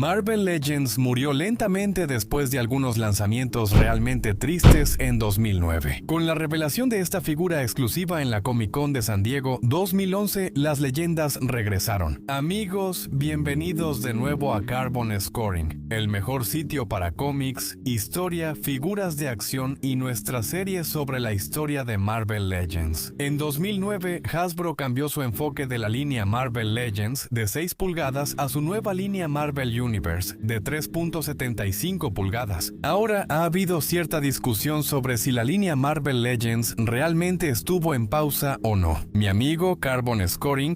Marvel Legends murió lentamente después de algunos lanzamientos realmente tristes en 2009. Con la revelación de esta figura exclusiva en la Comic Con de San Diego 2011, las leyendas regresaron. Amigos, bienvenidos de nuevo a Carbon Scoring, el mejor sitio para cómics, historia, figuras de acción y nuestra serie sobre la historia de Marvel Legends. En 2009, Hasbro cambió su enfoque de la línea Marvel Legends de 6 pulgadas a su nueva línea Marvel Universe de 3.75 pulgadas. Ahora ha habido cierta discusión sobre si la línea Marvel Legends realmente estuvo en pausa o no. Mi amigo Carbon Scoring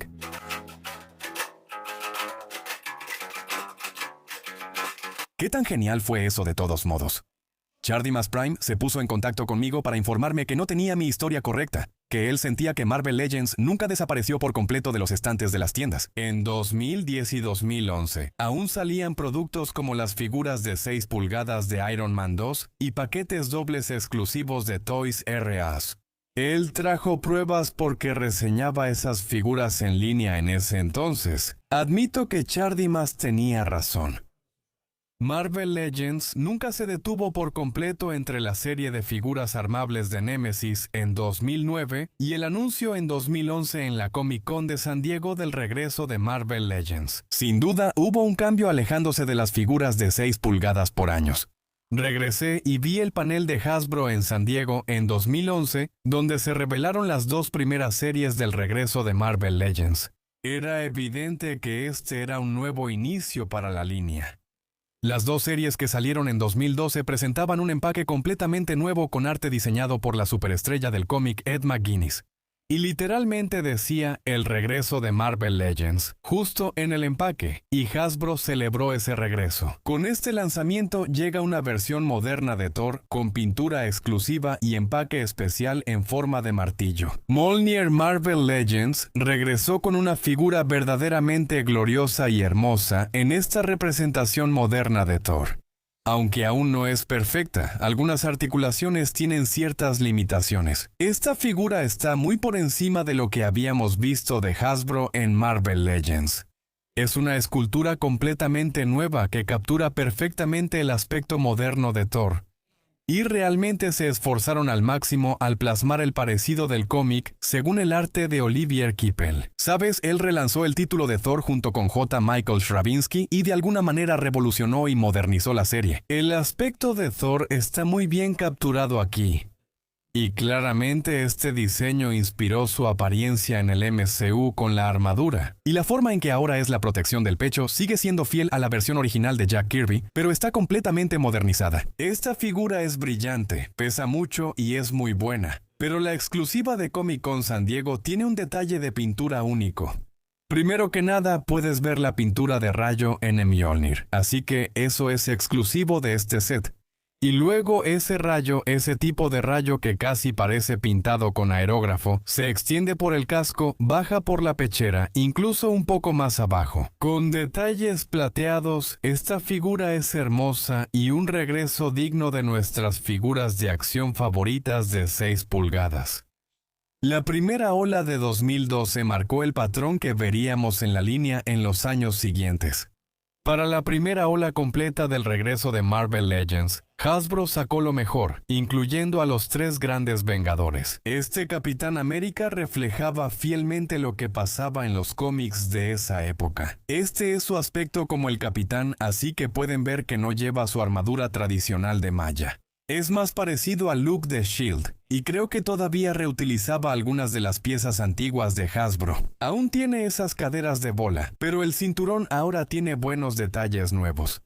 ¿Qué tan genial fue eso de todos modos? Chardimas Prime se puso en contacto conmigo para informarme que no tenía mi historia correcta, que él sentía que Marvel Legends nunca desapareció por completo de los estantes de las tiendas. En 2010 y 2011, aún salían productos como las figuras de 6 pulgadas de Iron Man 2 y paquetes dobles exclusivos de Toys R Us. Él trajo pruebas porque reseñaba esas figuras en línea en ese entonces. Admito que Chardimas tenía razón. Marvel Legends nunca se detuvo por completo entre la serie de figuras armables de Nemesis en 2009 y el anuncio en 2011 en la Comic Con de San Diego del regreso de Marvel Legends. Sin duda, hubo un cambio alejándose de las figuras de 6 pulgadas por años. Regresé y vi el panel de Hasbro en San Diego en 2011, donde se revelaron las 2 primeras series del regreso de Marvel Legends. Era evidente que este era un nuevo inicio para la línea. Las 2 series que salieron en 2012 presentaban un empaque completamente nuevo con arte diseñado por la superestrella del cómic Ed McGuinness. Y literalmente decía el regreso de Marvel Legends, justo en el empaque, y Hasbro celebró ese regreso. Con este lanzamiento llega una versión moderna de Thor con pintura exclusiva y empaque especial en forma de martillo. Mjolnir Marvel Legends regresó con una figura verdaderamente gloriosa y hermosa en esta representación moderna de Thor. Aunque aún no es perfecta, algunas articulaciones tienen ciertas limitaciones. Esta figura está muy por encima de lo que habíamos visto de Hasbro en Marvel Legends. Es una escultura completamente nueva que captura perfectamente el aspecto moderno de Thor. Y realmente se esforzaron al máximo al plasmar el parecido del cómic según el arte de Olivier Kippel. ¿Sabes? Él relanzó el título de Thor junto con J. Michael Straczynski y de alguna manera revolucionó y modernizó la serie. El aspecto de Thor está muy bien capturado aquí. Y claramente este diseño inspiró su apariencia en el MCU con la armadura. Y la forma en que ahora es la protección del pecho sigue siendo fiel a la versión original de Jack Kirby, pero está completamente modernizada. Esta figura es brillante, pesa mucho y es muy buena. Pero la exclusiva de Comic Con San Diego tiene un detalle de pintura único. Primero que nada, puedes ver la pintura de rayo en Mjolnir, así que eso es exclusivo de este set. Y luego ese rayo, ese tipo de rayo que casi parece pintado con aerógrafo, se extiende por el casco, baja por la pechera, incluso un poco más abajo. Con detalles plateados, esta figura es hermosa y un regreso digno de nuestras figuras de acción favoritas de 6 pulgadas. La primera ola de 2012 marcó el patrón que veríamos en la línea en los años siguientes. Para la primera ola completa del regreso de Marvel Legends, Hasbro sacó lo mejor, incluyendo a los 3 grandes Vengadores. Este Capitán América reflejaba fielmente lo que pasaba en los cómics de esa época. Este es su aspecto como el Capitán, así que pueden ver que no lleva su armadura tradicional de malla. Es más parecido al look de S.H.I.E.L.D., y creo que todavía reutilizaba algunas de las piezas antiguas de Hasbro. Aún tiene esas caderas de bola, pero el cinturón ahora tiene buenos detalles nuevos.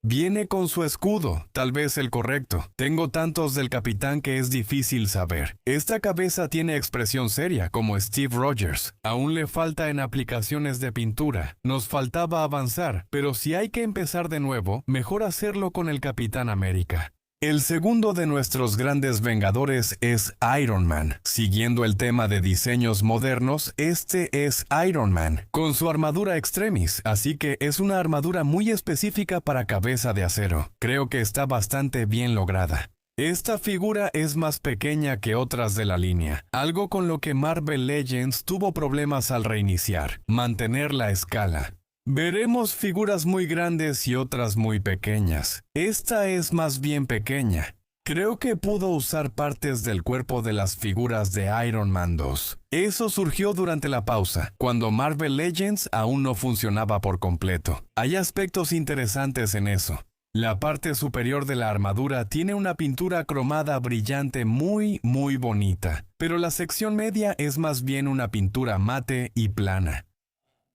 Viene con su escudo, tal vez el correcto. Tengo tantos del Capitán que es difícil saber. Esta cabeza tiene expresión seria, como Steve Rogers. Aún le falta en aplicaciones de pintura. Nos faltaba avanzar, pero si hay que empezar de nuevo, mejor hacerlo con el Capitán América. El segundo de nuestros grandes Vengadores es Iron Man. Siguiendo el tema de diseños modernos, este es Iron Man, con su armadura Extremis, así que es una armadura muy específica para cabeza de acero. Creo que está bastante bien lograda. Esta figura es más pequeña que otras de la línea, algo con lo que Marvel Legends tuvo problemas al reiniciar, mantener la escala. Veremos figuras muy grandes y otras muy pequeñas. Esta es más bien pequeña. Creo que pudo usar partes del cuerpo de las figuras de Iron Man 2. Eso surgió durante la pausa, cuando Marvel Legends aún no funcionaba por completo. Hay aspectos interesantes en eso. La parte superior de la armadura tiene una pintura cromada brillante muy bonita, pero la sección media es más bien una pintura mate y plana.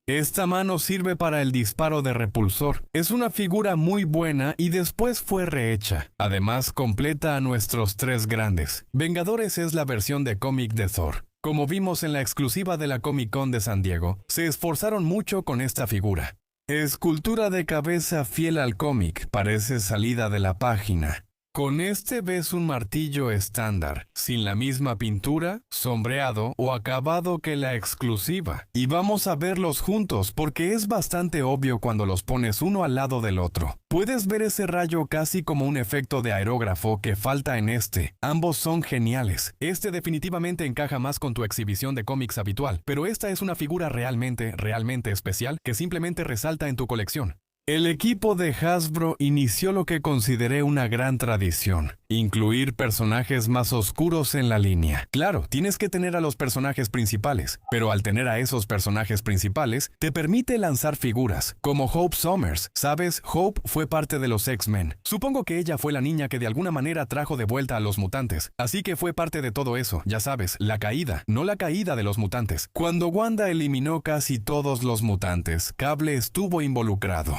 Esta mano sirve para el disparo de repulsor. Es una figura muy buena y después fue rehecha. Además, completa a nuestros tres grandes. Vengadores es la versión de cómic de Thor. Como vimos en la exclusiva de la Comic Con de San Diego, se esforzaron mucho con esta figura. Escultura de cabeza fiel al cómic, parece salida de la página. Con este ves un martillo estándar, sin la misma pintura, sombreado o acabado que la exclusiva. Y vamos a verlos juntos porque es bastante obvio cuando los pones uno al lado del otro. Puedes ver ese rayo casi como un efecto de aerógrafo que falta en este. Ambos son geniales. Este definitivamente encaja más con tu exhibición de cómics habitual, pero esta es una figura realmente especial que simplemente resalta en tu colección. El equipo de Hasbro inició lo que consideré una gran tradición, incluir personajes más oscuros en la línea. Claro, tienes que tener a los personajes principales, pero al tener a esos personajes principales, te permite lanzar figuras, como Hope Summers. ¿Sabes? Hope fue parte de los X-Men. Supongo que ella fue la niña que de alguna manera trajo de vuelta a los mutantes, así que fue parte de todo eso, ya sabes, la caída, no la caída de los mutantes. Cuando Wanda eliminó casi todos los mutantes, Cable estuvo involucrado.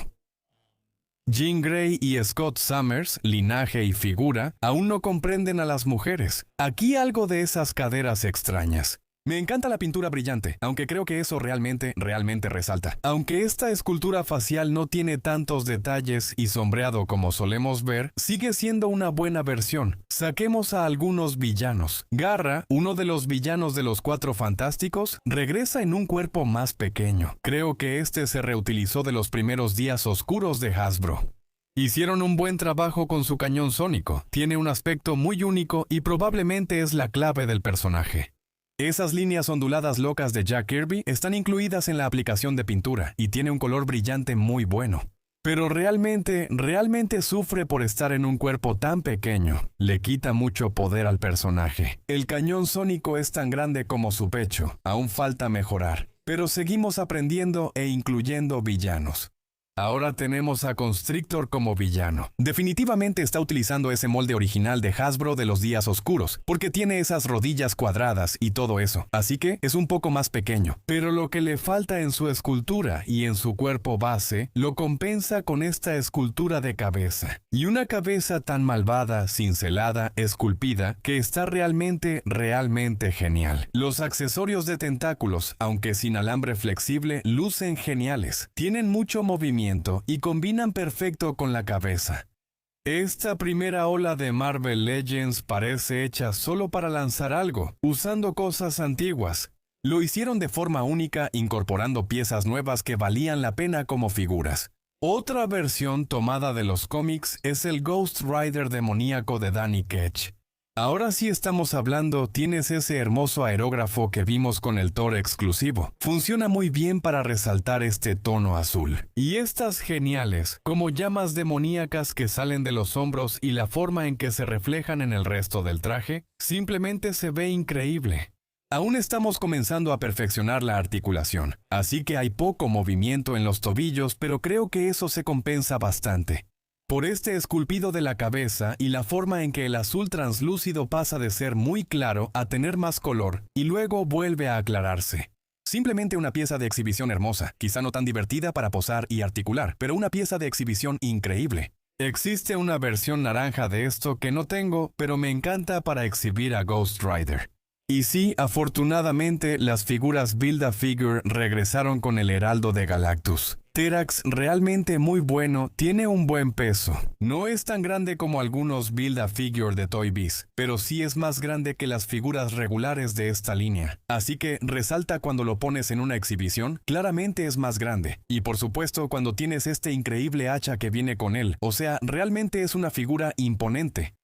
Jean Grey y Scott Summers, linaje y figura, aún no comprenden a las mujeres. Aquí algo de esas caderas extrañas. Me encanta la pintura brillante, aunque creo que eso realmente resalta. Aunque esta escultura facial no tiene tantos detalles y sombreado como solemos ver, sigue siendo una buena versión. Saquemos a algunos villanos. Garra, uno de los villanos de los Cuatro Fantásticos, regresa en un cuerpo más pequeño. Creo que este se reutilizó de los primeros días oscuros de Hasbro. Hicieron un buen trabajo con su cañón sónico. Tiene un aspecto muy único y probablemente es la clave del personaje. Esas líneas onduladas locas de Jack Kirby están incluidas en la aplicación de pintura y tiene un color brillante muy bueno. Pero realmente sufre por estar en un cuerpo tan pequeño. Le quita mucho poder al personaje. El cañón sónico es tan grande como su pecho. Aún falta mejorar. Pero seguimos aprendiendo e incluyendo villanos. Ahora tenemos a Constrictor como villano. Definitivamente está utilizando ese molde original de Hasbro de los días oscuros, porque tiene esas rodillas cuadradas y todo eso, así que es un poco más pequeño. Pero lo que le falta en su escultura y en su cuerpo base, lo compensa con esta escultura de cabeza. Y una cabeza tan malvada, cincelada, esculpida, que está realmente genial. Los accesorios de tentáculos, aunque sin alambre flexible, lucen geniales. Tienen mucho movimiento y combinan perfecto con la cabeza. Esta primera ola de Marvel Legends parece hecha solo para lanzar algo, usando cosas antiguas. Lo hicieron de forma única, incorporando piezas nuevas que valían la pena como figuras. Otra versión tomada de los cómics es el Ghost Rider demoníaco de Danny Ketch. Ahora sí estamos hablando, tienes ese hermoso aerógrafo que vimos con el Thor exclusivo. Funciona muy bien para resaltar este tono azul. Y estas geniales, como llamas demoníacas que salen de los hombros y la forma en que se reflejan en el resto del traje, simplemente se ve increíble. Aún estamos comenzando a perfeccionar la articulación, así que hay poco movimiento en los tobillos, pero creo que eso se compensa bastante. Por este esculpido de la cabeza y la forma en que el azul translúcido pasa de ser muy claro a tener más color y luego vuelve a aclararse. Simplemente una pieza de exhibición hermosa, quizá no tan divertida para posar y articular, pero una pieza de exhibición increíble. Existe una versión naranja de esto que no tengo, pero me encanta para exhibir a Ghost Rider. Y sí, afortunadamente, las figuras Build-A-Figure regresaron con el Heraldo de Galactus. Terax realmente muy bueno, tiene un buen peso. No es tan grande como algunos Build-A-Figure de Toy Biz, pero sí es más grande que las figuras regulares de esta línea. Así que resalta cuando lo pones en una exhibición, claramente es más grande. Y por supuesto cuando tienes este increíble hacha que viene con él, o sea, realmente es una figura imponente.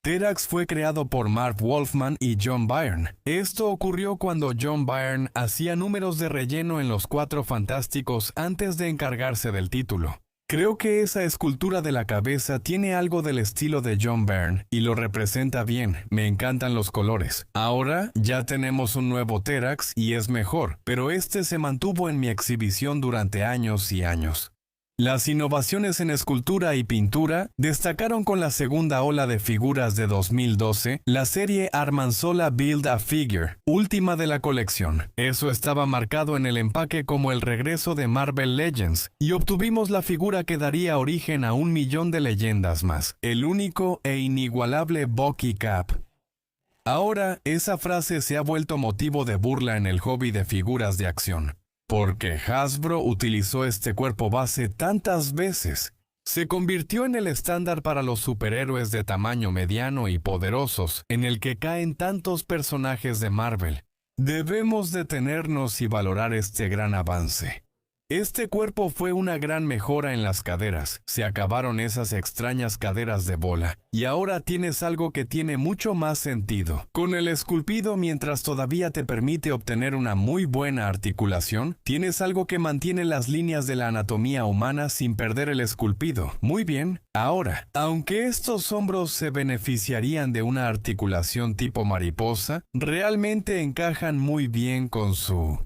Terax fue creado por Marv Wolfman y John Byrne. Esto ocurrió cuando John Byrne hacía números de relleno en Los Cuatro Fantásticos antes de encargarse del título. Creo que esa escultura de la cabeza tiene algo del estilo de John Byrne y lo representa bien. Me encantan los colores. Ahora ya tenemos un nuevo Terax y es mejor, pero este se mantuvo en mi exhibición durante años y años. Las innovaciones en escultura y pintura destacaron con la segunda ola de figuras de 2012, la serie Armanzola Build a Figure, última de la colección. Eso estaba marcado en el empaque como el regreso de Marvel Legends, y obtuvimos la figura que daría origen a 1 millón de leyendas más, el único e inigualable Bucky Cap. Ahora, esa frase se ha vuelto motivo de burla en el hobby de figuras de acción. Porque Hasbro utilizó este cuerpo base tantas veces. Se convirtió en el estándar para los superhéroes de tamaño mediano y poderosos, en el que caen tantos personajes de Marvel. Debemos detenernos y valorar este gran avance. Este cuerpo fue una gran mejora en las caderas. Se acabaron esas extrañas caderas de bola. Y ahora tienes algo que tiene mucho más sentido. Con el esculpido, mientras todavía te permite obtener una muy buena articulación, tienes algo que mantiene las líneas de la anatomía humana sin perder el esculpido. Muy bien. Ahora, aunque estos hombros se beneficiarían de una articulación tipo mariposa, realmente encajan muy bien con su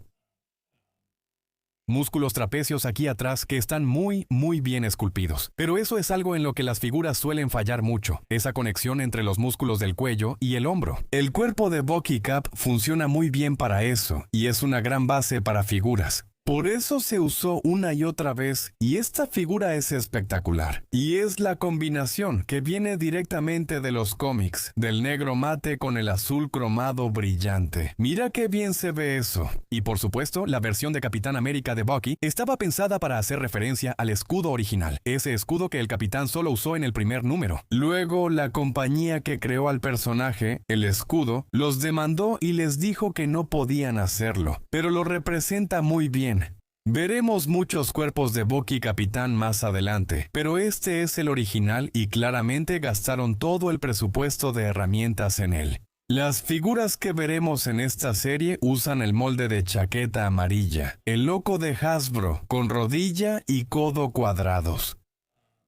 músculos trapecios aquí atrás que están muy bien esculpidos. Pero eso es algo en lo que las figuras suelen fallar mucho, esa conexión entre los músculos del cuello y el hombro. El cuerpo de Bucky Cap funciona muy bien para eso, y es una gran base para figuras. Por eso se usó una y otra vez, y esta figura es espectacular. Y es la combinación que viene directamente de los cómics, del negro mate con el azul cromado brillante. Mira qué bien se ve eso. Y por supuesto, la versión de Capitán América de Bucky estaba pensada para hacer referencia al escudo original, ese escudo que el capitán solo usó en el primer número. Luego, la compañía que creó al personaje, el escudo, los demandó y les dijo que no podían hacerlo, pero lo representa muy bien. Veremos muchos cuerpos de Bucky Capitán más adelante, pero este es el original y claramente gastaron todo el presupuesto de herramientas en él. Las figuras que veremos en esta serie usan el molde de chaqueta amarilla, el loco de Hasbro, con rodilla y codo cuadrados.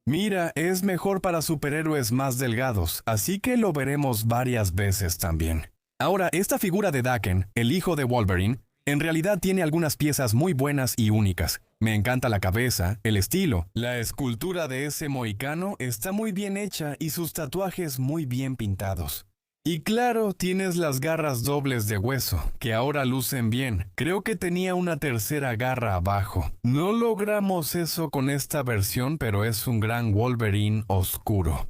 Mira, es mejor para superhéroes más delgados, así que lo veremos varias veces también. Ahora, esta figura de Daken, el hijo de Wolverine, en realidad tiene algunas piezas muy buenas y únicas. Me encanta la cabeza, el estilo. La escultura de ese mohicano está muy bien hecha y sus tatuajes muy bien pintados. Y claro, tienes las garras dobles de hueso, que ahora lucen bien. Creo que tenía una tercera garra abajo. No logramos eso con esta versión, pero es un gran Wolverine oscuro.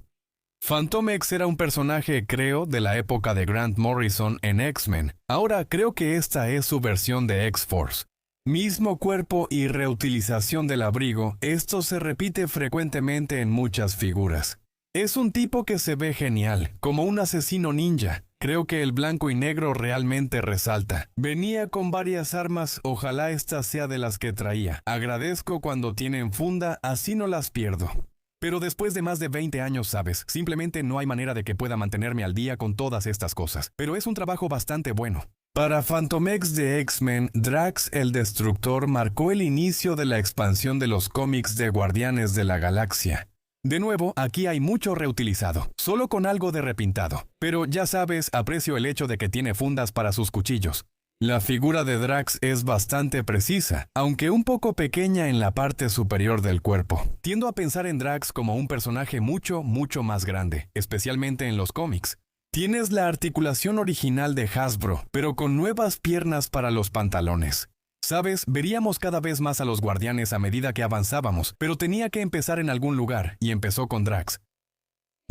Fantomex era un personaje, creo, de la época de Grant Morrison en X-Men. Ahora creo que esta es su versión de X-Force. Mismo cuerpo y reutilización del abrigo, esto se repite frecuentemente en muchas figuras. Es un tipo que se ve genial, como un asesino ninja. Creo que el blanco y negro realmente resalta. Venía con varias armas, ojalá esta sea de las que traía. Agradezco cuando tienen funda, así no las pierdo. Pero después de más de 20 años, sabes, simplemente no hay manera de que pueda mantenerme al día con todas estas cosas. Pero es un trabajo bastante bueno. Para Fantomex de X-Men, Drax el Destructor marcó el inicio de la expansión de los cómics de Guardianes de la Galaxia. De nuevo, aquí hay mucho reutilizado, solo con algo de repintado. Pero ya sabes, aprecio el hecho de que tiene fundas para sus cuchillos. La figura de Drax es bastante precisa, aunque un poco pequeña en la parte superior del cuerpo. Tiendo a pensar en Drax como un personaje mucho más grande, especialmente en los cómics. Tienes la articulación original de Hasbro, pero con nuevas piernas para los pantalones. Sabes, veríamos cada vez más a los guardianes a medida que avanzábamos, pero tenía que empezar en algún lugar, y empezó con Drax.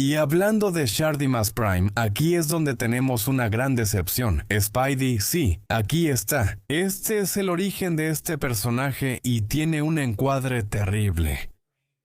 Y hablando de Shardimas Prime, aquí es donde tenemos una gran decepción. Spidey, sí, aquí está. Este es el origen de este personaje y tiene un encuadre terrible.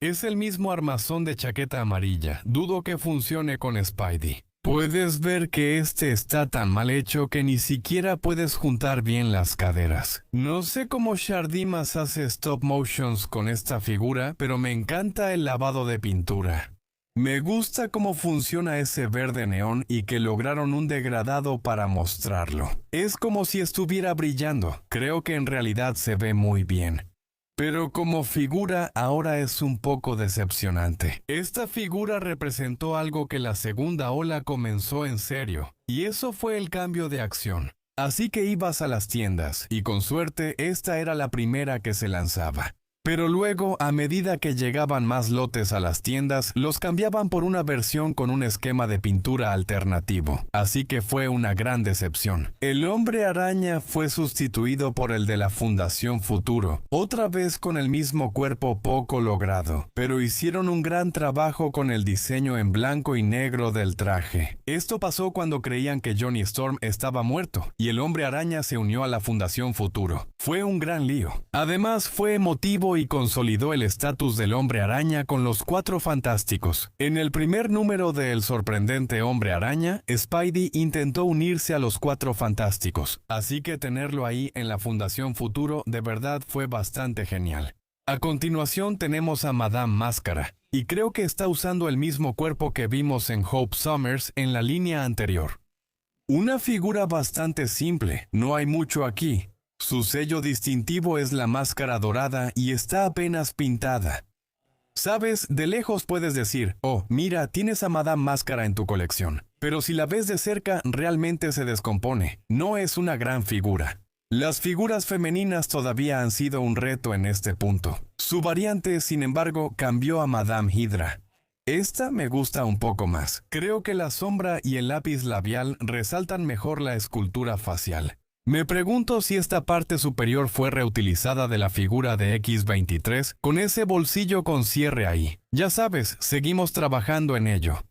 Es el mismo armazón de chaqueta amarilla. Dudo que funcione con Spidey. Puedes ver que este está tan mal hecho que ni siquiera puedes juntar bien las caderas. No sé cómo Shardimas hace stop motions con esta figura, pero me encanta el lavado de pintura. Me gusta cómo funciona ese verde neón y que lograron un degradado para mostrarlo. Es como si estuviera brillando. Creo que en realidad se ve muy bien. Pero como figura ahora es un poco decepcionante. Esta figura representó algo que la segunda ola comenzó en serio, y eso fue el cambio de acción. Así que ibas a las tiendas, y con suerte esta era la primera que se lanzaba. Pero luego, a medida que llegaban más lotes a las tiendas, los cambiaban por una versión con un esquema de pintura alternativo. Así que fue una gran decepción. El Hombre Araña fue sustituido por el de la Fundación Futuro, otra vez con el mismo cuerpo poco logrado, pero hicieron un gran trabajo con el diseño en blanco y negro del traje. Esto pasó cuando creían que Johnny Storm estaba muerto, y el Hombre Araña se unió a la Fundación Futuro. Fue un gran lío. Además, fue emotivo y consolidó el estatus del Hombre Araña con los Cuatro Fantásticos. En el primer número de El sorprendente Hombre Araña, Spidey intentó unirse a los Cuatro Fantásticos, así que tenerlo ahí en la Fundación Futuro de verdad fue bastante genial. A continuación tenemos a Madame Máscara, y creo que está usando el mismo cuerpo que vimos en Hope Summers en la línea anterior. Una figura bastante simple, no hay mucho aquí. Su sello distintivo es la máscara dorada y está apenas pintada. Sabes, de lejos puedes decir, oh, mira, tienes a Madame Máscara en tu colección. Pero si la ves de cerca, realmente se descompone. No es una gran figura. Las figuras femeninas todavía han sido un reto en este punto. Su variante, sin embargo, cambió a Madame Hydra. Esta me gusta un poco más. Creo que la sombra y el lápiz labial resaltan mejor la escultura facial. Me pregunto si esta parte superior fue reutilizada de la figura de X-23 con ese bolsillo con cierre ahí. Ya sabes, seguimos trabajando en ello.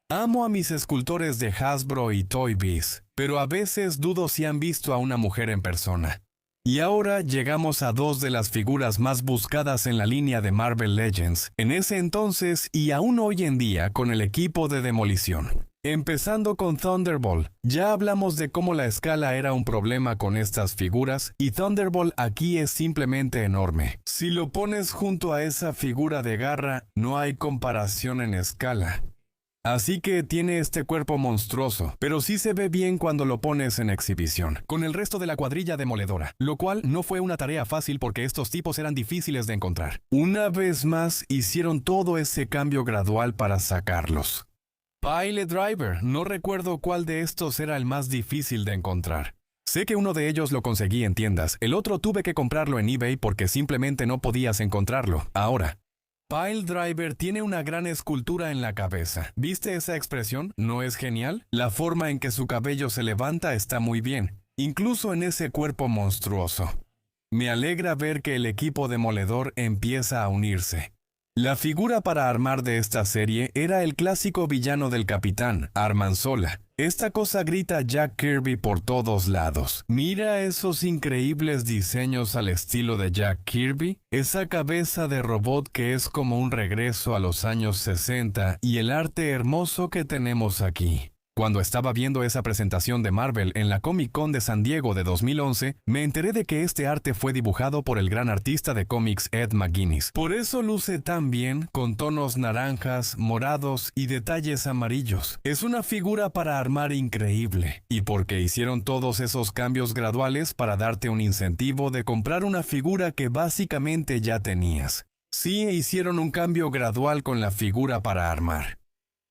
Amo a mis escultores de Hasbro y Toy Biz, pero a veces dudo si han visto a una mujer en persona. Y ahora llegamos a dos de las figuras más buscadas en la línea de Marvel Legends, en ese entonces y aún hoy en día con el equipo de demolición. Empezando con Thunderbolt, ya hablamos de cómo la escala era un problema con estas figuras y Thunderbolt aquí es simplemente enorme. Si lo pones junto a esa figura de Garra, no hay comparación en escala. Así que tiene este cuerpo monstruoso, pero sí se ve bien cuando lo pones en exhibición, con el resto de la cuadrilla demoledora, lo cual no fue una tarea fácil porque estos tipos eran difíciles de encontrar. Una vez más, hicieron todo ese cambio gradual para sacarlos. Pile Driver, no recuerdo cuál de estos era el más difícil de encontrar. Sé que uno de ellos lo conseguí en tiendas, el otro tuve que comprarlo en eBay porque simplemente no podías encontrarlo. Ahora, Pile Driver tiene una gran escultura en la cabeza. ¿Viste esa expresión? ¿No es genial? La forma en que su cabello se levanta está muy bien, incluso en ese cuerpo monstruoso. Me alegra ver que el equipo demoledor empieza a unirse. La figura para armar de esta serie era el clásico villano del Capitán, Arman Sola. Esta cosa grita Jack Kirby por todos lados. Mira esos increíbles diseños al estilo de Jack Kirby, esa cabeza de robot que es como un regreso a los años 60 y el arte hermoso que tenemos aquí. Cuando estaba viendo esa presentación de Marvel en la Comic Con de San Diego de 2011, me enteré de que este arte fue dibujado por el gran artista de cómics Ed McGuinness. Por eso luce tan bien, con tonos naranjas, morados y detalles amarillos. Es una figura para armar increíble, y porque hicieron todos esos cambios graduales para darte un incentivo de comprar una figura que básicamente ya tenías. Sí, hicieron un cambio gradual con la figura para armar.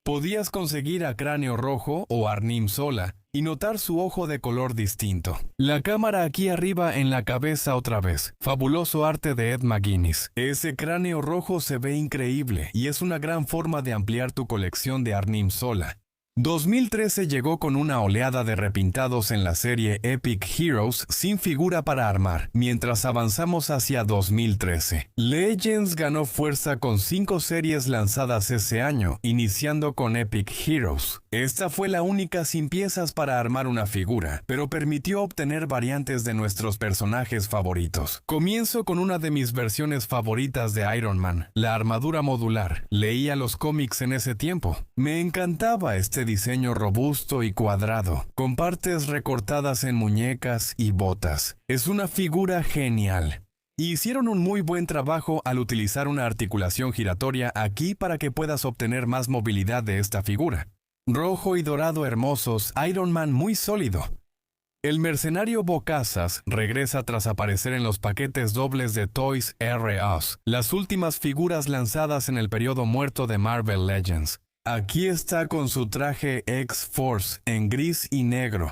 Podías conseguir a Cráneo Rojo o Arnim Zola y notar su ojo de color distinto. La cámara aquí arriba en la cabeza otra vez. Fabuloso arte de Ed McGuinness. Ese cráneo rojo se ve increíble y es una gran forma de ampliar tu colección de Arnim Zola. 2013 llegó con una oleada de repintados en la serie Epic Heroes sin figura para armar, mientras avanzamos hacia 2013. Legends ganó fuerza con 5 series lanzadas ese año, iniciando con Epic Heroes. Esta fue la única sin piezas para armar una figura, pero permitió obtener variantes de nuestros personajes favoritos. Comienzo con una de mis versiones favoritas de Iron Man, la armadura modular. Leía los cómics en ese tiempo. Me encantaba este diseño robusto y cuadrado, con partes recortadas en muñecas y botas. Es una figura genial. Hicieron un muy buen trabajo al utilizar una articulación giratoria aquí para que puedas obtener más movilidad de esta figura. Rojo y dorado hermosos, Iron Man muy sólido. El mercenario Bocazas regresa tras aparecer en los paquetes dobles de Toys R Us, las últimas figuras lanzadas en el periodo muerto de Marvel Legends. Aquí está con su traje X-Force en gris y negro.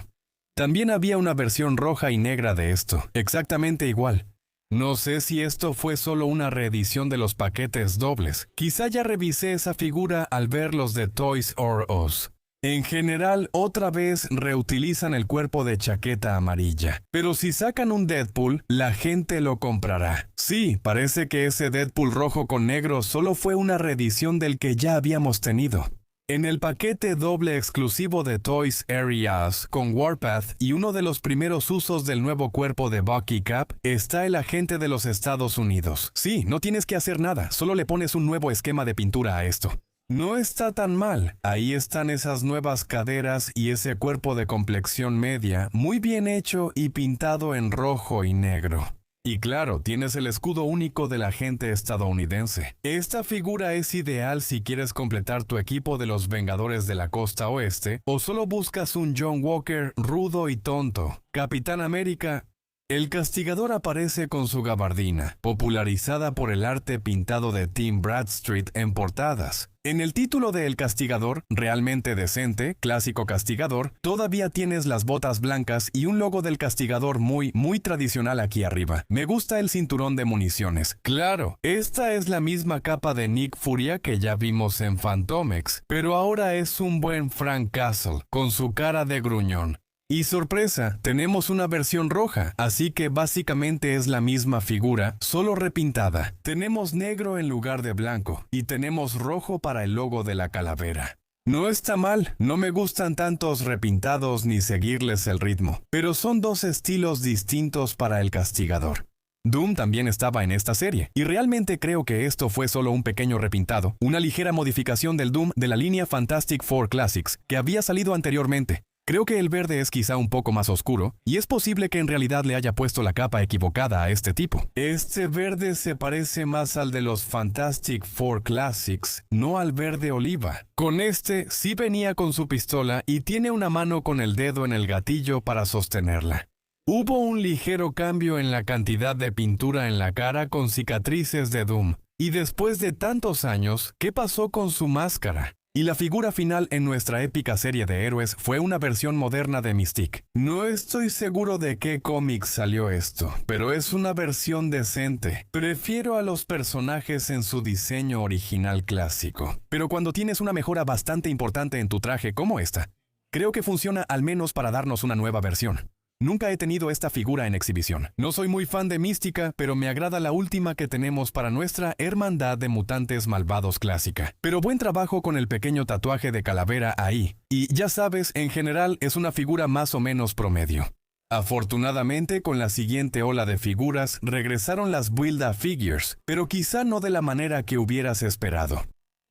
También había una versión roja y negra de esto, exactamente igual. No sé si esto fue solo una reedición de los paquetes dobles. Quizá ya revisé esa figura al ver los de Toys R Us. En general, otra vez reutilizan el cuerpo de chaqueta amarilla. Pero si sacan un Deadpool, la gente lo comprará. Sí, parece que ese Deadpool rojo con negro solo fue una reedición del que ya habíamos tenido. En el paquete doble exclusivo de Toys R Us con Warpath y uno de los primeros usos del nuevo cuerpo de Bucky Cap, está el agente de los Estados Unidos. Sí, no tienes que hacer nada, solo le pones un nuevo esquema de pintura a esto. No está tan mal, ahí están esas nuevas caderas y ese cuerpo de complexión media, muy bien hecho y pintado en rojo y negro. Y claro, tienes el escudo único del agente estadounidense. Esta figura es ideal si quieres completar tu equipo de los Vengadores de la Costa Oeste o solo buscas un John Walker rudo y tonto. Capitán América. El Castigador aparece con su gabardina, popularizada por el arte pintado de Tim Bradstreet en portadas. En el título de El Castigador, realmente decente, clásico Castigador, todavía tienes las botas blancas y un logo del Castigador muy tradicional aquí arriba. Me gusta el cinturón de municiones. Claro, esta es la misma capa de Nick Furia que ya vimos en Fantomex, pero ahora es un buen Frank Castle, con su cara de gruñón. Y sorpresa, tenemos una versión roja, así que básicamente es la misma figura, solo repintada. Tenemos negro en lugar de blanco, y tenemos rojo para el logo de la calavera. No está mal, no me gustan tantos repintados ni seguirles el ritmo, pero son dos estilos distintos para el Castigador. Doom también estaba en esta serie, y realmente creo que esto fue solo un pequeño repintado, una ligera modificación del Doom de la línea Fantastic Four Classics, que había salido anteriormente. Creo que el verde es quizá un poco más oscuro, y es posible que en realidad le haya puesto la capa equivocada a este tipo. Este verde se parece más al de los Fantastic Four Classics, no al verde oliva. Con este sí venía con su pistola y tiene una mano con el dedo en el gatillo para sostenerla. Hubo un ligero cambio en la cantidad de pintura en la cara con cicatrices de Doom. Y después de tantos años, ¿qué pasó con su máscara? Y la figura final en nuestra épica serie de héroes fue una versión moderna de Mystique. No estoy seguro de qué cómic salió esto, pero es una versión decente. Prefiero a los personajes en su diseño original clásico. Pero cuando tienes una mejora bastante importante en tu traje como esta, creo que funciona al menos para darnos una nueva versión. Nunca he tenido esta figura en exhibición. No soy muy fan de Mística, pero me agrada la última que tenemos para nuestra Hermandad de Mutantes Malvados clásica. Pero buen trabajo con el pequeño tatuaje de calavera ahí. Y ya sabes, en general es una figura más o menos promedio. Afortunadamente, con la siguiente ola de figuras, regresaron las Build-A-Figures, pero quizá no de la manera que hubieras esperado.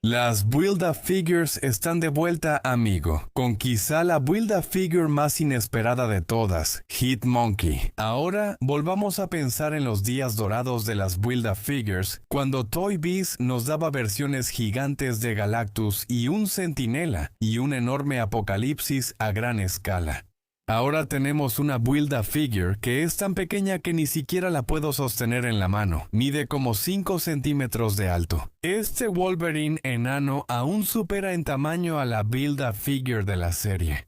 Las Build-A-Figures están de vuelta, amigo, con quizá la Build-A-Figure más inesperada de todas, Hitmonkey. Ahora, volvamos a pensar en los días dorados de las Build-A-Figures, cuando Toy Biz nos daba versiones gigantes de Galactus y un Centinela, y un enorme Apocalipsis a gran escala. Ahora tenemos una Build-A-Figure que es tan pequeña que ni siquiera la puedo sostener en la mano. Mide como 5 centímetros de alto. Este Wolverine enano aún supera en tamaño a la Build-A-Figure de la serie.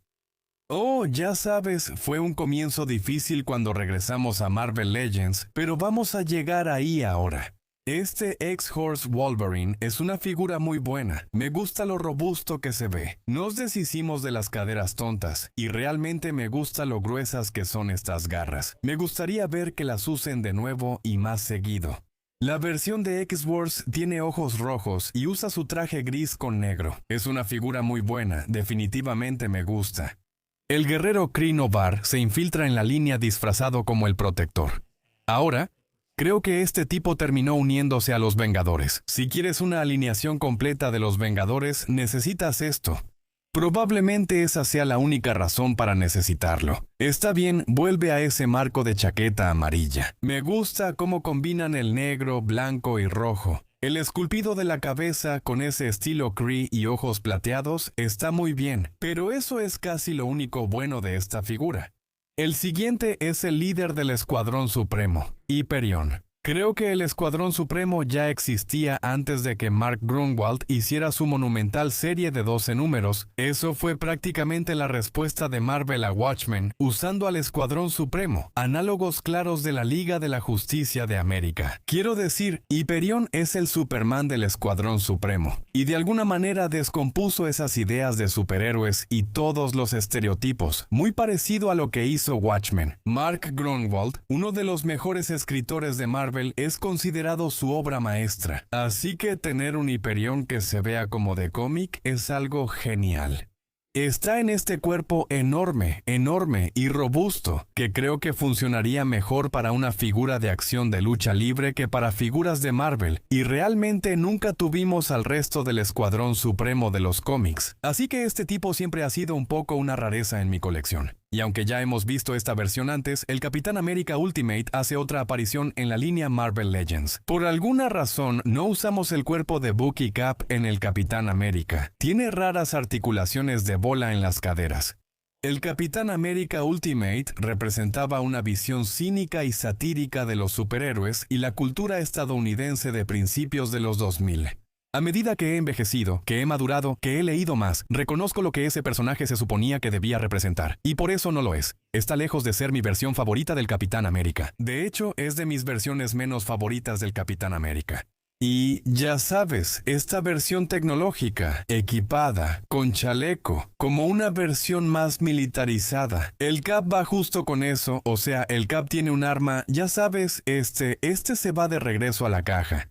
Oh, ya sabes, fue un comienzo difícil cuando regresamos a Marvel Legends, pero vamos a llegar ahí ahora. Este X-Horse Wolverine es una figura muy buena. Me gusta lo robusto que se ve. Nos deshicimos de las caderas tontas, y realmente me gusta lo gruesas que son estas garras. Me gustaría ver que las usen de nuevo y más seguido. La versión de X-Force tiene ojos rojos y usa su traje gris con negro. Es una figura muy buena, definitivamente me gusta. El guerrero Kree Novar se infiltra en la línea disfrazado como el Protector. Ahora, creo que este tipo terminó uniéndose a los Vengadores. Si quieres una alineación completa de los Vengadores, necesitas esto. Probablemente esa sea la única razón para necesitarlo. Está bien, vuelve a ese marco de chaqueta amarilla. Me gusta cómo combinan el negro, blanco y rojo. El esculpido de la cabeza con ese estilo Kree y ojos plateados está muy bien, pero eso es casi lo único bueno de esta figura. El siguiente es el líder del Escuadrón Supremo, Hyperion. Creo que el Escuadrón Supremo ya existía antes de que Mark Gruenwald hiciera su monumental serie de 12 números. Eso fue prácticamente la respuesta de Marvel a Watchmen, usando al Escuadrón Supremo, análogos claros de la Liga de la Justicia de América. Quiero decir, Hyperion es el Superman del Escuadrón Supremo, y de alguna manera descompuso esas ideas de superhéroes y todos los estereotipos, muy parecido a lo que hizo Watchmen. Mark Gruenwald, uno de los mejores escritores de Marvel, es considerado su obra maestra, así que tener un Hyperion que se vea como de cómic es algo genial. Está en este cuerpo enorme y robusto, que creo que funcionaría mejor para una figura de acción de lucha libre que para figuras de Marvel, y realmente nunca tuvimos al resto del Escuadrón Supremo de los cómics, así que este tipo siempre ha sido un poco una rareza en mi colección. Y aunque ya hemos visto esta versión antes, el Capitán América Ultimate hace otra aparición en la línea Marvel Legends. Por alguna razón, no usamos el cuerpo de Bucky Cap en el Capitán América. Tiene raras articulaciones de bola en las caderas. El Capitán América Ultimate representaba una visión cínica y satírica de los superhéroes y la cultura estadounidense de principios de los 2000. A medida que he envejecido, que he madurado, que he leído más, reconozco lo que ese personaje se suponía que debía representar. Y por eso no lo es. Está lejos de ser mi versión favorita del Capitán América. De hecho, es de mis versiones menos favoritas del Capitán América. Y ya sabes, esta versión tecnológica, equipada, con chaleco, como una versión más militarizada. El Cap va justo con eso, o sea, el Cap tiene un arma, ya sabes, este se va de regreso a la caja.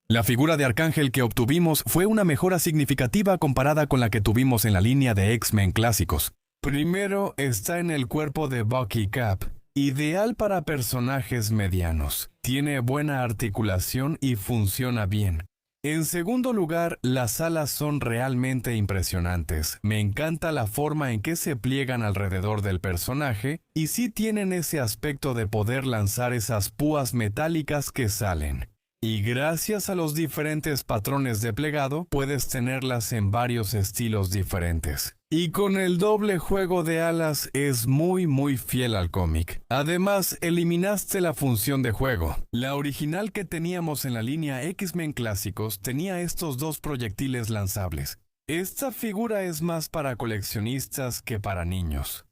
La figura de Arcángel que obtuvimos fue una mejora significativa comparada con la que tuvimos en la línea de X-Men clásicos. Primero está en el cuerpo de Bucky Cap, ideal para personajes medianos. Tiene buena articulación y funciona bien. En segundo lugar, las alas son realmente impresionantes. Me encanta la forma en que se pliegan alrededor del personaje y sí tienen ese aspecto de poder lanzar esas púas metálicas que salen. Y gracias a los diferentes patrones de plegado, puedes tenerlas en varios estilos diferentes. Y con el doble juego de alas es muy fiel al cómic. Además, eliminaste la función de juego. La original que teníamos en la línea X-Men clásicos tenía estos dos proyectiles lanzables. Esta figura es más para coleccionistas que para niños.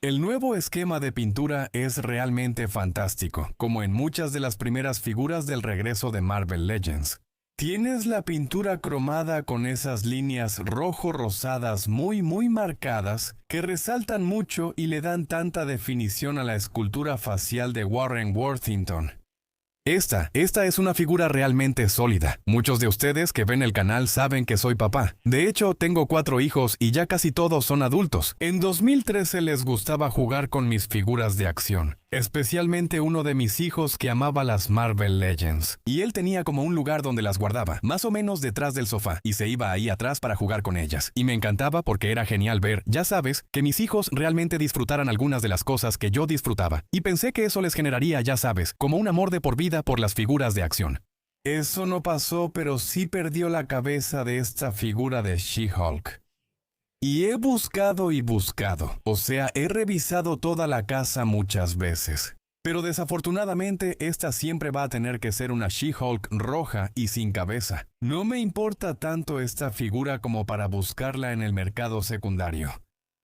El nuevo esquema de pintura es realmente fantástico, como en muchas de las primeras figuras del regreso de Marvel Legends. Tienes la pintura cromada con esas líneas rojo-rosadas muy marcadas que resaltan mucho y le dan tanta definición a la escultura facial de Warren Worthington. Esta es una figura realmente sólida. Muchos de ustedes que ven el canal saben que soy papá. De hecho, tengo 4 hijos y ya casi todos son adultos. En 2013 les gustaba jugar con mis figuras de acción. Especialmente uno de mis hijos que amaba las Marvel Legends. Y él tenía como un lugar donde las guardaba, más o menos detrás del sofá, y se iba ahí atrás para jugar con ellas. Y me encantaba porque era genial ver, ya sabes, que mis hijos realmente disfrutaran algunas de las cosas que yo disfrutaba. Y pensé que eso les generaría, ya sabes, como un amor de por vida por las figuras de acción. Eso no pasó, pero sí perdió la cabeza de esta figura de She-Hulk. Y he buscado y buscado, o sea, he revisado toda la casa muchas veces. Pero desafortunadamente esta siempre va a tener que ser una She-Hulk roja y sin cabeza. No me importa tanto esta figura como para buscarla en el mercado secundario.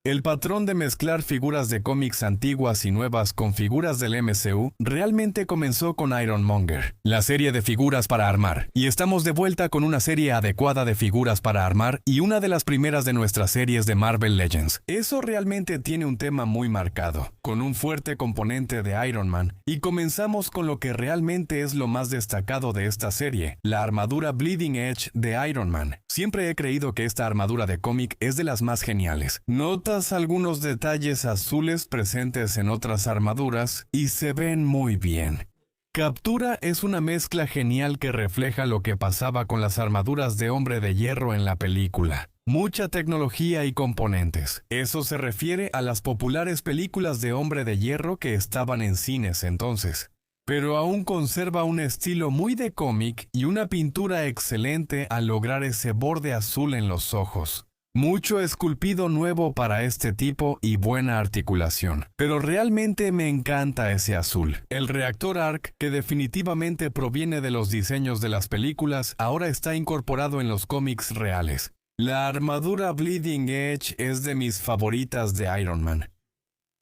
El patrón de mezclar figuras de cómics antiguas y nuevas con figuras del MCU realmente comenzó con Ironmonger, la serie de figuras para armar, y estamos de vuelta con una serie adecuada de figuras para armar y una de las primeras de nuestras series de Marvel Legends. Eso realmente tiene un tema muy marcado, con un fuerte componente de Iron Man, y comenzamos con lo que realmente es lo más destacado de esta serie, la armadura Bleeding Edge de Iron Man. Siempre he creído que esta armadura de cómic es de las más geniales. Notas algunos detalles azules presentes en otras armaduras y se ven muy bien. Captura es una mezcla genial que refleja lo que pasaba con las armaduras de Hombre de Hierro en la película. mucha tecnología y componentes. Eso se refiere a las populares películas de Hombre de Hierro que estaban en cines entonces. Pero aún conserva un estilo muy de cómic y una pintura excelente al lograr ese borde azul en los ojos. Mucho esculpido nuevo para este tipo y buena articulación. Pero realmente me encanta ese azul. El reactor ARC, que definitivamente proviene de los diseños de las películas, ahora está incorporado en los cómics reales. La armadura Bleeding Edge es de mis favoritas de Iron Man.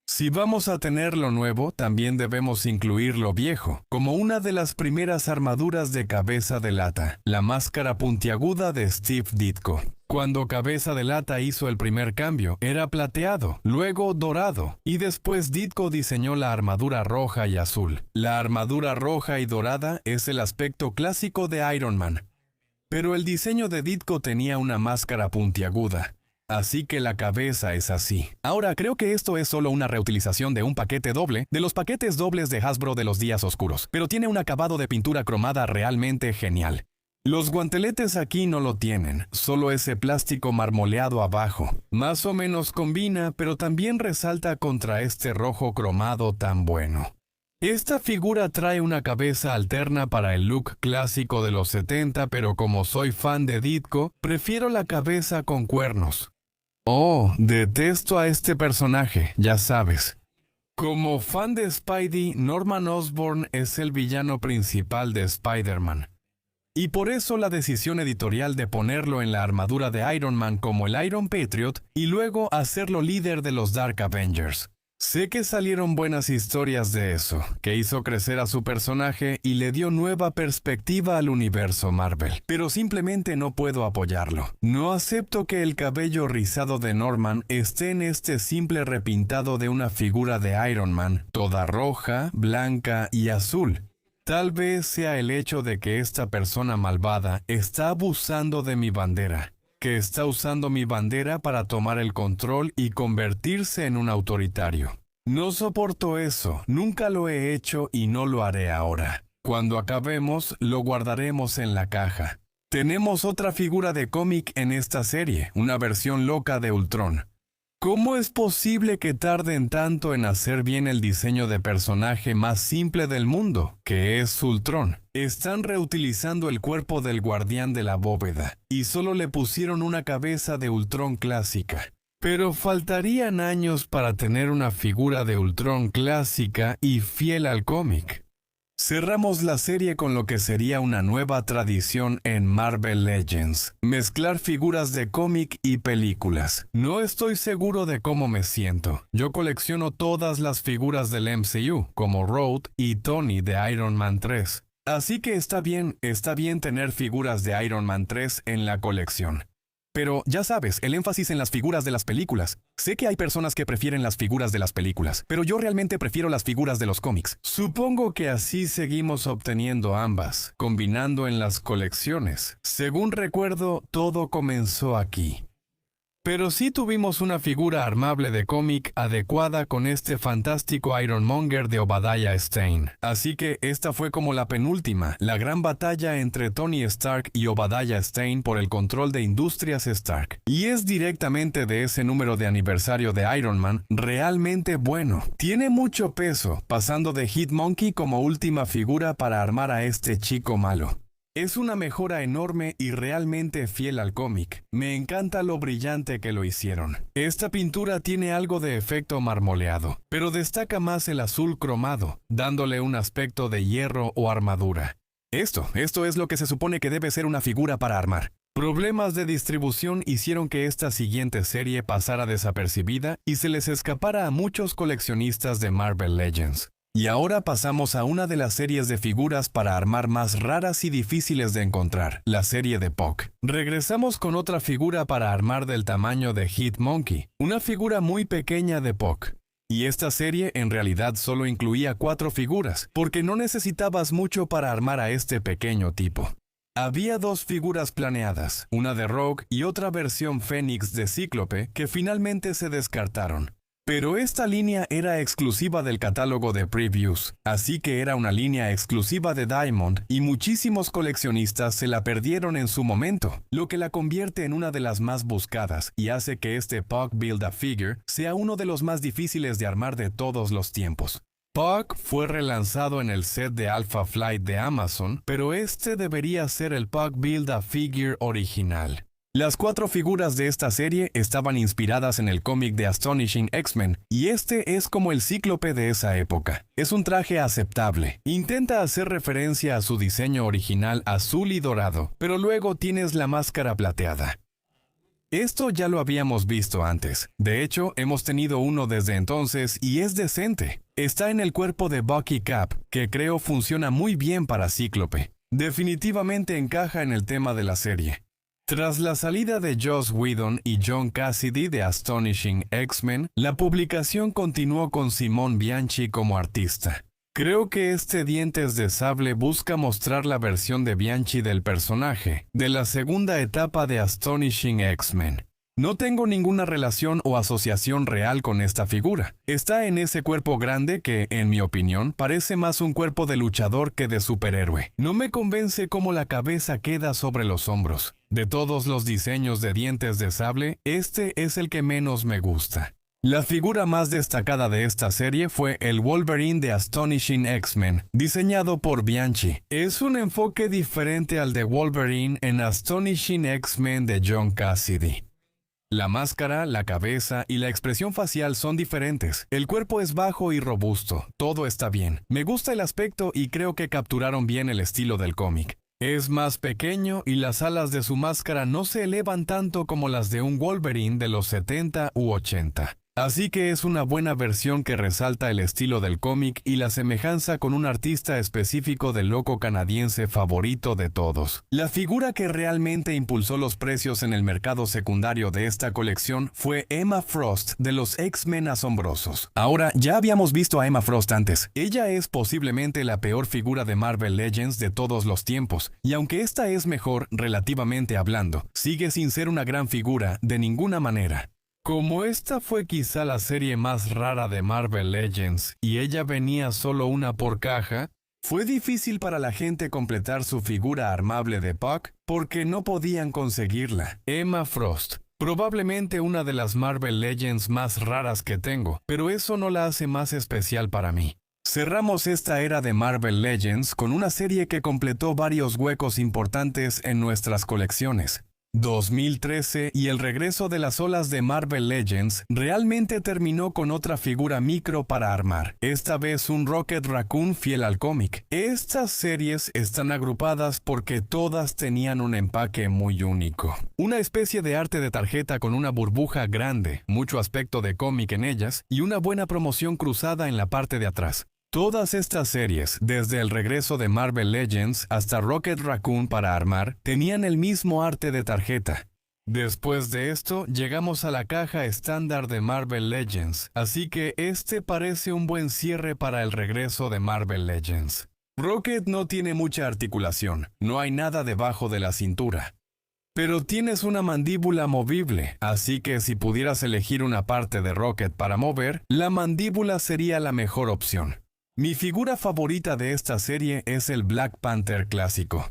Si vamos a tener lo nuevo, también debemos incluir lo viejo, como una de las primeras armaduras de Cabeza de Lata, la máscara puntiaguda de Steve Ditko. Cuando Cabeza de Lata hizo el primer cambio, era plateado, luego dorado, y después Ditko diseñó la armadura roja y azul. La armadura roja y dorada es el aspecto clásico de Iron Man, pero el diseño de Ditko tenía una máscara puntiaguda. Así que la cabeza es así. Ahora, creo que esto es solo una reutilización de un paquete doble, de los paquetes dobles de Hasbro de los días oscuros, pero tiene un acabado de pintura cromada realmente genial. Los guanteletes aquí no lo tienen, solo ese plástico marmoleado abajo. Más o menos combina, pero también resalta contra este rojo cromado tan bueno. Esta figura trae una cabeza alterna para el look clásico de los 70, pero como soy fan de Ditko, prefiero la cabeza con cuernos. Oh, detesto a este personaje, ya sabes. Como fan de Spidey, Norman Osborn es el villano principal de Spider-Man. Y por eso la decisión editorial de ponerlo en la armadura de Iron Man como el Iron Patriot y luego hacerlo líder de los Dark Avengers. Sé que salieron buenas historias de eso, que hizo crecer a su personaje y le dio nueva perspectiva al universo Marvel, pero simplemente no puedo apoyarlo. No acepto que el cabello rizado de Norman esté en este simple repintado de una figura de Iron Man, toda roja, blanca y azul. Tal vez sea el hecho de que esta persona malvada está abusando de mi bandera, que está usando mi bandera para tomar el control y convertirse en un autoritario. No soporto eso, nunca lo he hecho y no lo haré ahora. Cuando acabemos, lo guardaremos en la caja. Tenemos otra figura de cómic en esta serie, una versión loca de Ultron. ¿Cómo es posible que tarden tanto en hacer bien el diseño de personaje más simple del mundo, que es Ultron? Están reutilizando el cuerpo del guardián de la bóveda, y solo le pusieron una cabeza de Ultron clásica. Pero faltarían años para tener una figura de Ultron clásica y fiel al cómic. Cerramos la serie con lo que sería una nueva tradición en Marvel Legends, mezclar figuras de cómic y películas. No estoy seguro de cómo me siento. Yo colecciono todas las figuras del MCU, como Road y Tony de Iron Man 3. Así que está bien tener figuras de Iron Man 3 en la colección. Pero, ya sabes, el énfasis en las figuras de las películas. Sé que hay personas que prefieren las figuras de las películas, pero yo realmente prefiero las figuras de los cómics. Supongo que así seguimos obteniendo ambas, combinando en las colecciones. Según recuerdo, todo comenzó aquí. Pero sí tuvimos una figura armable de cómic adecuada con este fantástico Ironmonger de Obadiah Stane. Así que esta fue como la penúltima, la gran batalla entre Tony Stark y Obadiah Stane por el control de Industrias Stark. Y es directamente de ese número de aniversario de Iron Man, realmente bueno. Tiene mucho peso, pasando de Hitmonkey como última figura para armar a este chico malo. Es una mejora enorme y realmente fiel al cómic. Me encanta lo brillante que lo hicieron. Esta pintura tiene algo de efecto marmoleado, pero destaca más el azul cromado, dándole un aspecto de hierro o armadura. Esto es lo que se supone que debe ser una figura para armar. Problemas de distribución hicieron que esta siguiente serie pasara desapercibida y se les escapara a muchos coleccionistas de Marvel Legends. Y ahora pasamos a una de las series de figuras para armar más raras y difíciles de encontrar, la serie de Puck. Regresamos con otra figura para armar del tamaño de Hitmonkey, una figura muy pequeña de Puck. Y esta serie en realidad solo incluía 4 figuras, porque no necesitabas mucho para armar a este pequeño tipo. Había 2 figuras planeadas, una de Rogue y otra versión Fénix de Cíclope, que finalmente se descartaron. Pero esta línea era exclusiva del catálogo de Previews, así que era una línea exclusiva de Diamond y muchísimos coleccionistas se la perdieron en su momento, lo que la convierte en una de las más buscadas y hace que este Puck Build-A-Figure sea uno de los más difíciles de armar de todos los tiempos. Puck fue relanzado en el set de Alpha Flight de Amazon, pero este debería ser el Puck Build-A-Figure original. Las 4 figuras de esta serie estaban inspiradas en el cómic de Astonishing X-Men, y este es como el Cíclope de esa época. Es un traje aceptable. Intenta hacer referencia a su diseño original azul y dorado, pero luego tienes la máscara plateada. Esto ya lo habíamos visto antes. De hecho, hemos tenido uno desde entonces y es decente. Está en el cuerpo de Bucky Cap, que creo funciona muy bien para Cíclope. Definitivamente encaja en el tema de la serie. Tras la salida de Joss Whedon y John Cassaday de Astonishing X-Men, la publicación continuó con Simone Bianchi como artista. Creo que este Dientes de Sable busca mostrar la versión de Bianchi del personaje, de la segunda etapa de Astonishing X-Men. No tengo ninguna relación o asociación real con esta figura. Está en ese cuerpo grande que, en mi opinión, parece más un cuerpo de luchador que de superhéroe. No me convence cómo la cabeza queda sobre los hombros. De todos los diseños de Dientes de Sable, este es el que menos me gusta. La figura más destacada de esta serie fue el Wolverine de Astonishing X-Men, diseñado por Bianchi. Es un enfoque diferente al de Wolverine en Astonishing X-Men de John Cassaday. La máscara, la cabeza y la expresión facial son diferentes. El cuerpo es bajo y robusto. Todo está bien. Me gusta el aspecto y creo que capturaron bien el estilo del cómic. Es más pequeño y las alas de su máscara no se elevan tanto como las de un Wolverine de los 70 u 80. Así que es una buena versión que resalta el estilo del cómic y la semejanza con un artista específico del loco canadiense favorito de todos. La figura que realmente impulsó los precios en el mercado secundario de esta colección fue Emma Frost de los X-Men Asombrosos. Ahora, ya habíamos visto a Emma Frost antes. Ella es posiblemente la peor figura de Marvel Legends de todos los tiempos, y aunque esta es mejor relativamente hablando, sigue sin ser una gran figura de ninguna manera. Como esta fue quizá la serie más rara de Marvel Legends y ella venía solo una por caja, fue difícil para la gente completar su figura armable de Puck porque no podían conseguirla. Emma Frost, probablemente una de las Marvel Legends más raras que tengo, pero eso no la hace más especial para mí. Cerramos esta era de Marvel Legends con una serie que completó varios huecos importantes en nuestras colecciones. 2013 y el regreso de las olas de Marvel Legends realmente terminó con otra figura micro para armar, esta vez un Rocket Raccoon fiel al cómic. Estas series están agrupadas porque todas tenían un empaque muy único. Una especie de arte de tarjeta con una burbuja grande, mucho aspecto de cómic en ellas y una buena promoción cruzada en la parte de atrás. Todas estas series, desde el regreso de Marvel Legends hasta Rocket Raccoon para armar, tenían el mismo arte de tarjeta. Después de esto, llegamos a la caja estándar de Marvel Legends, así que este parece un buen cierre para el regreso de Marvel Legends. Rocket no tiene mucha articulación, no hay nada debajo de la cintura. Pero tienes una mandíbula movible, así que si pudieras elegir una parte de Rocket para mover, la mandíbula sería la mejor opción. Mi figura favorita de esta serie es el Black Panther clásico.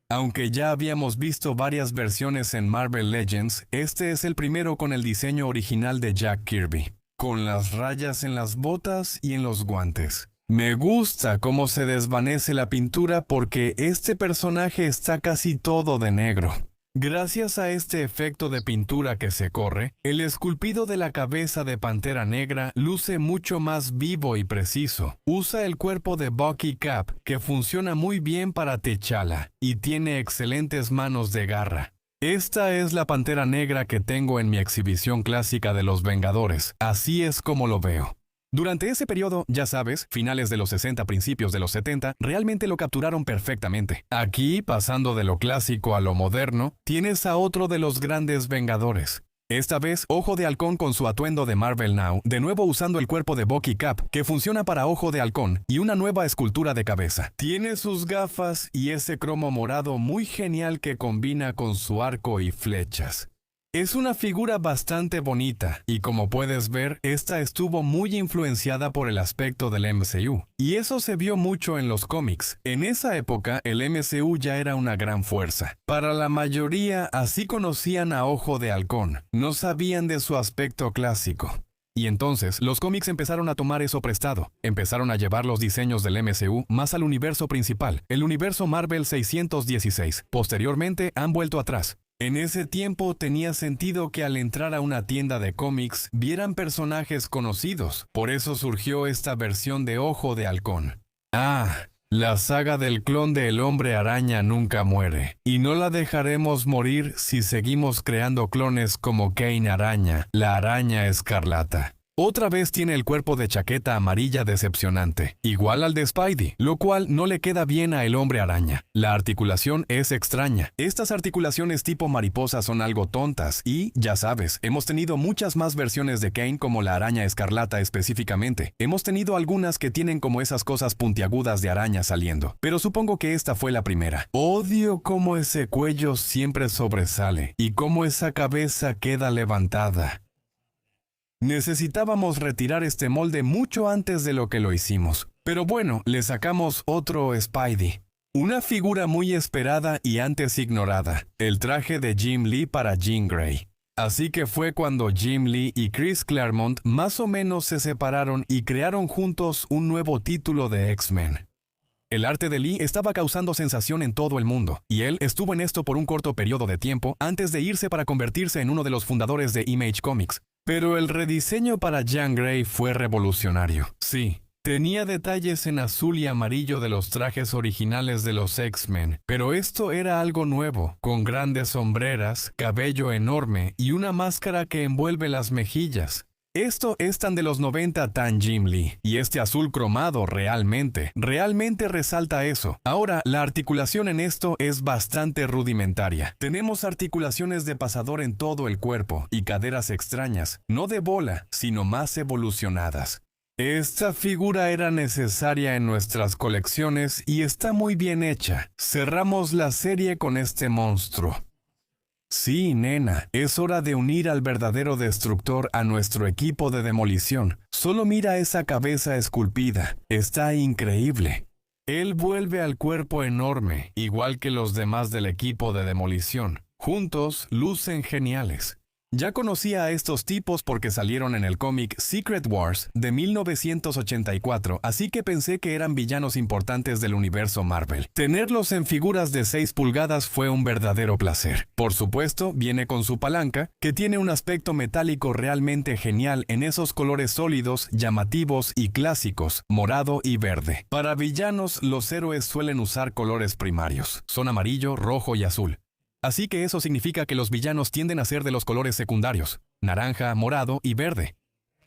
Aunque ya habíamos visto varias versiones en Marvel Legends, este es el primero con el diseño original de Jack Kirby, con las rayas en las botas y en los guantes. Me gusta cómo se desvanece la pintura porque este personaje está casi todo de negro. Gracias a este efecto de pintura que se corre, el esculpido de la cabeza de Pantera Negra luce mucho más vivo y preciso. Usa el cuerpo de Bucky Cap, que funciona muy bien para T'Challa, y tiene excelentes manos de garra. Esta es la Pantera Negra que tengo en mi exhibición clásica de los Vengadores. Así es como lo veo. Durante ese periodo, ya sabes, finales de los 60, principios de los 70, realmente lo capturaron perfectamente. Aquí, pasando de lo clásico a lo moderno, tienes a otro de los grandes Vengadores. Esta vez, Ojo de Halcón con su atuendo de Marvel Now, de nuevo usando el cuerpo de Bucky Cap, que funciona para Ojo de Halcón, y una nueva escultura de cabeza. Tiene sus gafas y ese cromo morado muy genial que combina con su arco y flechas. Es una figura bastante bonita, y como puedes ver, esta estuvo muy influenciada por el aspecto del MCU, y eso se vio mucho en los cómics. En esa época, el MCU ya era una gran fuerza. Para la mayoría, así conocían a Ojo de Halcón, no sabían de su aspecto clásico. Y entonces, los cómics empezaron a tomar eso prestado. Empezaron a llevar los diseños del MCU más al universo principal, el universo Marvel 616. Posteriormente, han vuelto atrás. En ese tiempo tenía sentido que al entrar a una tienda de cómics vieran personajes conocidos. Por eso surgió esta versión de Ojo de Halcón. La saga del clon del Hombre Araña nunca muere, y no la dejaremos morir si seguimos creando clones como Kane Araña, la Araña Escarlata. Otra vez tiene el cuerpo de chaqueta amarilla decepcionante, igual al de Spidey, lo cual no le queda bien a el Hombre Araña. La articulación es extraña. Estas articulaciones tipo mariposa son algo tontas y, ya sabes, hemos tenido muchas más versiones de Kane como la Araña Escarlata específicamente. Hemos tenido algunas que tienen como esas cosas puntiagudas de araña saliendo, pero supongo que esta fue la primera. Odio cómo ese cuello siempre sobresale y cómo esa cabeza queda levantada. Necesitábamos retirar este molde mucho antes de lo que lo hicimos. Pero bueno, le sacamos otro Spidey. Una figura muy esperada y antes ignorada. El traje de Jim Lee para Jean Grey. Así que fue cuando Jim Lee y Chris Claremont más o menos se separaron y crearon juntos un nuevo título de X-Men. El arte de Lee estaba causando sensación en todo el mundo, y él estuvo en esto por un corto periodo de tiempo antes de irse para convertirse en uno de los fundadores de Image Comics. Pero el rediseño para Jean Grey fue revolucionario. Sí, tenía detalles en azul y amarillo de los trajes originales de los X-Men, pero esto era algo nuevo, con grandes sombreras, cabello enorme y una máscara que envuelve las mejillas. Esto es tan de los 90 tan Jim Lee, y este azul cromado realmente resalta eso. Ahora, la articulación en esto es bastante rudimentaria. Tenemos articulaciones de pasador en todo el cuerpo, y caderas extrañas, no de bola, sino más evolucionadas. Esta figura era necesaria en nuestras colecciones y está muy bien hecha. Cerramos la serie con este monstruo. Sí, nena, es hora de unir al verdadero destructor a nuestro equipo de demolición. Solo mira esa cabeza esculpida. Está increíble. Él vuelve al cuerpo enorme, igual que los demás del equipo de demolición. Juntos, lucen geniales. Ya conocía a estos tipos porque salieron en el cómic Secret Wars de 1984, así que pensé que eran villanos importantes del universo Marvel. Tenerlos en figuras de 6 pulgadas fue un verdadero placer. Por supuesto, viene con su palanca, que tiene un aspecto metálico realmente genial en esos colores sólidos, llamativos y clásicos, morado y verde. Para villanos, los héroes suelen usar colores primarios. Son amarillo, rojo y azul. Así que eso significa que los villanos tienden a ser de los colores secundarios, naranja, morado y verde.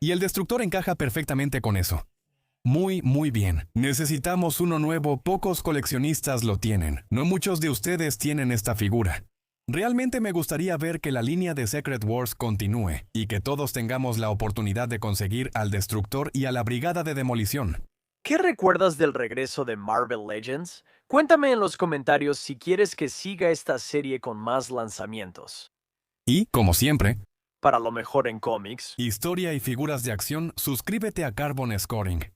Y el destructor encaja perfectamente con eso. Muy bien. Necesitamos uno nuevo, pocos coleccionistas lo tienen. No muchos de ustedes tienen esta figura. Realmente me gustaría ver que la línea de Secret Wars continúe, y que todos tengamos la oportunidad de conseguir al destructor y a la brigada de demolición. ¿Qué recuerdas del regreso de Marvel Legends? Cuéntame en los comentarios si quieres que siga esta serie con más lanzamientos. Y, como siempre, Para lo mejor en cómics. historia y figuras de acción, suscríbete a Carbon Scoring.